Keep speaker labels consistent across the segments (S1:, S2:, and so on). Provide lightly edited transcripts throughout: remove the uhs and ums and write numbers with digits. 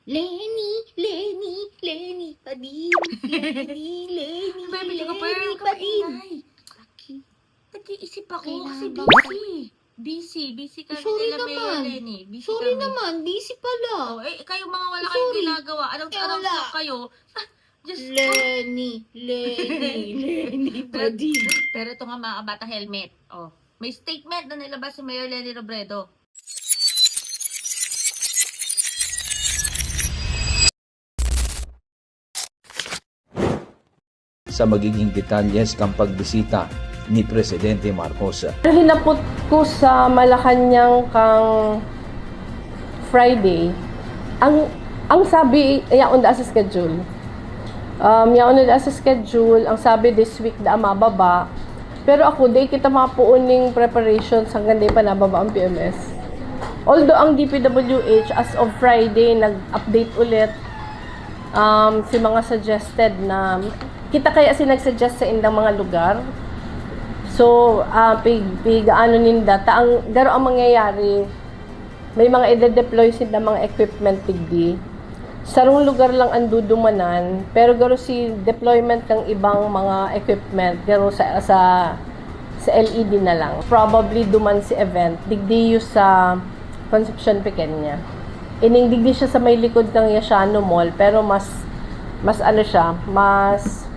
S1: Lenny pa din. Lenny pa din.
S2: Nag-iisip ako kasi
S1: Kailangan
S2: busy ka
S1: Sorry
S2: nila Mayor
S1: naman.
S2: Lenny. Busy
S1: Sorry
S2: kami.
S1: naman, busy pala.
S2: Oh, kayo mga wala kayong
S1: Sorry.
S2: ginagawa. Anong
S1: Wala.
S2: lang kayo? Just,
S1: Lenny pa din.
S2: pero ito nga mga kabata helmet. Oh, may statement na nilabas si Mayor Lenny Robredo.
S3: Sa magiging detalyes kang pagbisita ni Presidente Marcos.
S4: Hinapot ko sa Malacanang kang Friday. Ang sabi, yaon da sa schedule. Yaon da sa schedule, ang sabi this week da mababa. Pero ako, day kita mapuuning preparations hanggang day pa nababa ang PMS. Although ang DPWH as of Friday nag-update ulit si mga suggested na kita kaya si nag-suggest sa indang mga lugar. So, ano ninda, garo ang mangyayari, may mga ide-deploy sila mga equipment tigdi. Sarong lugar lang ang dudumanan, pero garo si deployment ng ibang mga equipment, garo sa LED na lang. Probably duman si event, digdi yung sa Concepcion Pequeña. Ining digdi siya sa may likod ng Yashano Mall, pero mas ano siya, mas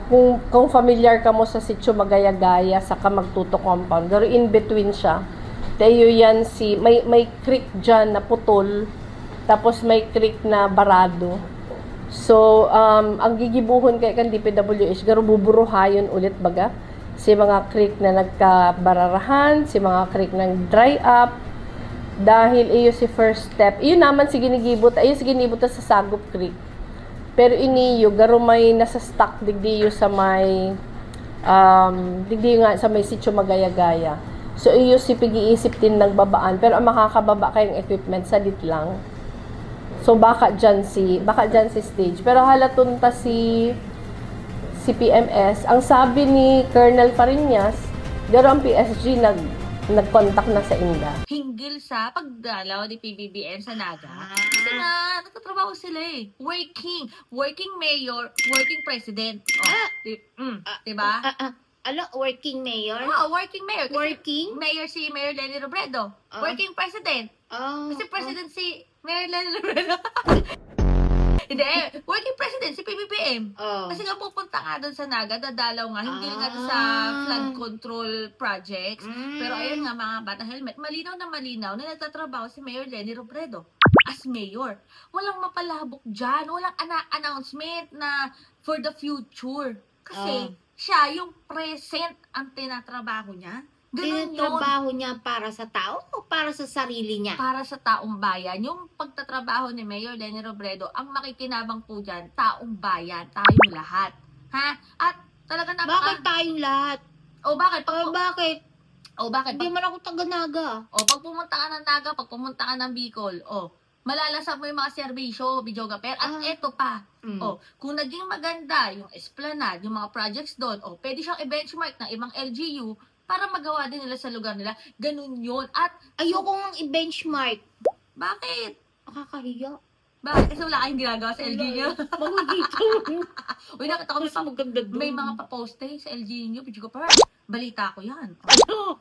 S4: kung familiar ka mo sa Sitio Magayagaya sa Kamagtuto compound, pero in between siya. Tayo yan may creek dyan na putol, tapos may creek na barado. So, ang gigibuhon kay kan DPWH, garo buburuhayon ulit baga. Si mga creek na nagkabararahan, si mga creek na dry up, dahil iyo si first step. Iyo naman si ginigibot sa Sagup Creek. Pero iniyo garo may nasa stock digdiyo sa may digdiyo nga sa may Sitio Magayagaya. So iyo si pag-iisip din ng babaan, pero ang makakababa kayong equipment sa dit lang. So baka dyan si stage. Pero halatunta si PMS, ang sabi ni Colonel Fariñas, garo ang PSG nag-contact na sa inda.
S2: Hinggil sa pagdalaw ni PBBM sa Naga. Kasi nga, nagtatrabaho sila eh. Working mayor, working president. Diba?
S1: Working mayor?
S2: Working mayor. Kasi
S1: Working?
S2: Mayor si Mayor Lenny Robredo. Working president. Kasi president si Mayor Lenny Robredo. Hindi, working president si PBBM. Kasi nga pupunta nga doon sa Naga, dadalaw nga, hindi nga doon sa flood control projects. Pero ayun nga mga bata helmet, malinaw na nagtatrabaho si Mayor Lenny Robredo as mayor. Walang mapalabok dyan, walang announcement na for the future. Kasi siya yung present ang tinatrabaho niya. Ganun yun.
S1: Tinatrabaho niya para sa tao o para sa sarili niya?
S2: Para sa taong bayan. Yung pagtatrabaho ni Mayor Lenny Robredo, ang makikinabang po dyan, taong bayan, tayong lahat. Ha? At talaga
S1: Bakit tayong lahat?
S2: Bakit?
S1: Bakit?
S2: Bakit?
S1: Hindi man ako taga-Naga.
S2: Pag pumunta ka ng Naga, pag pumunta ka ng Bicol, malalasap mo yung mga serbisyo, videographer, at eto pa. Kung naging maganda yung esplanade, yung mga projects doon, pwede siyang i-benchmark ng ibang LGU para magawa din nila sa lugar nila. Ganun yun. At
S1: Ayoko nga i-benchmark.
S2: bakit?
S1: Nakakahiya.
S2: Bakit? Kasi wala kayong ginagawa sa LG nyo.
S1: Magigito.
S2: Uy, nakita ko
S1: Mas maganda doon.
S2: may mga paposte sa LG nyo. Videographer, balita ko yan.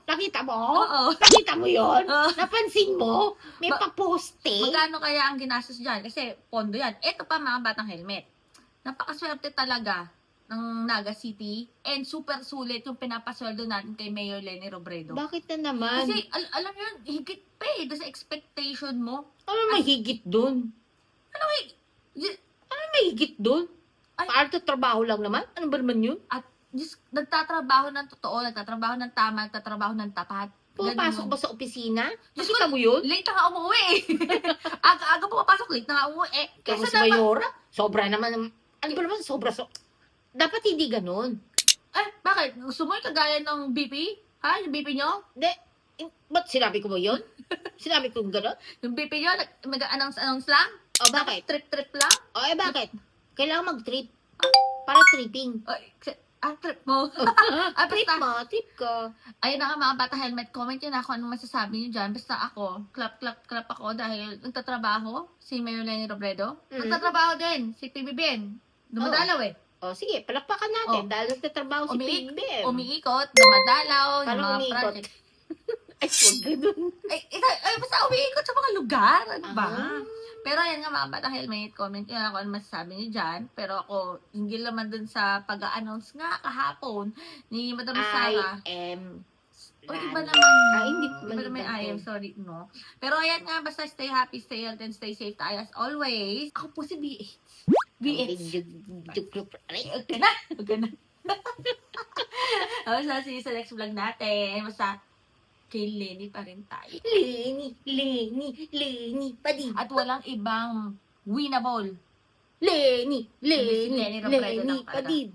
S1: Nakita mo?
S2: Oo.
S1: Nakita mo yun?
S2: Oo.
S1: Napansin mo? May paposte?
S2: Magkano kaya ang ginastos dyan? Kasi pondo yan. Ito pa mga batang helmet. Napakaswerte talaga ng Naga City and super sulit yung pinapasweldo natin kay Mayor Lenny Robredo.
S1: Bakit na naman?
S2: Kasi alam mo yun, higit pa doon sa expectation mo.
S1: Ano mahigit dun?
S2: Ano
S1: Ano mahigit dun?
S2: Ay.
S1: Para sa trabaho lang naman? Ano ba naman yun?
S2: at just nagtatrabaho ng totoo, nagtatrabaho ng tama, nagtatrabaho ng tapat.
S1: Pumapasok ba sa opisina?
S2: Diyos
S1: Nakita
S2: ko,
S1: mo yun?
S2: late na nga umuwi eh. Aga pumapasok, late na nga umuwi.
S1: Kaya
S2: Kesa
S1: si Mayora, sobra naman. Ano ba naman? Dapat hindi ganun.
S2: Bakit? Gusto mo yung kagaya ng BP? Ha? Yung BP nyo?
S1: Ba't sinabi ko ba yun? Sinabi ko gano'n?
S2: Yung BP nyo, mag-announce lang?
S1: O bakit?
S2: Trip lang?
S1: Bakit? Kailangan mag-trip. Para tripping.
S2: trip mo.
S1: Trip
S2: Basta,
S1: mo, trip ko.
S2: ayun na nga mga bata helmet, comment yun ako anong masasabi nyo dyan. Basta ako, clap ako dahil nagtatrabaho si Mayor Lenny Robredo. Nagtatrabaho din si PBBM. Dumadalaw eh.
S1: O, sige, palakpakan natin. Dahil nagtatrabaho si PBBM.
S2: Umiikot, dumadalaw, yung
S1: Paano
S2: mga
S1: umiikot?
S2: project.
S1: Ay, huwag ganun.
S2: Basta umiikot sa mga lugar. Ano ba?
S1: Ah.
S2: Pero ayan nga mga bata helmet, comment yun ako ano masasabi nyo dyan. Pero ako, hindi naman dun sa pag-a-announce nga kahapon ni Madam Sara.
S1: I am...
S2: Iba naman.
S1: hindi.
S2: Iba naman I am sorry, no? Pero ayan nga, basta stay happy, stay healthy, and stay safe tayo as always. Ako po si BH. BH. Huwag ka na. Huwag ka na. Basta see you sa next vlog natin. Basta kay Lenny pa rin tayo.
S1: Lenny pa din.
S2: At walang ibang winnable.
S1: Lenny
S2: Lenny Robredo lang
S1: pa
S2: talaga.
S1: din.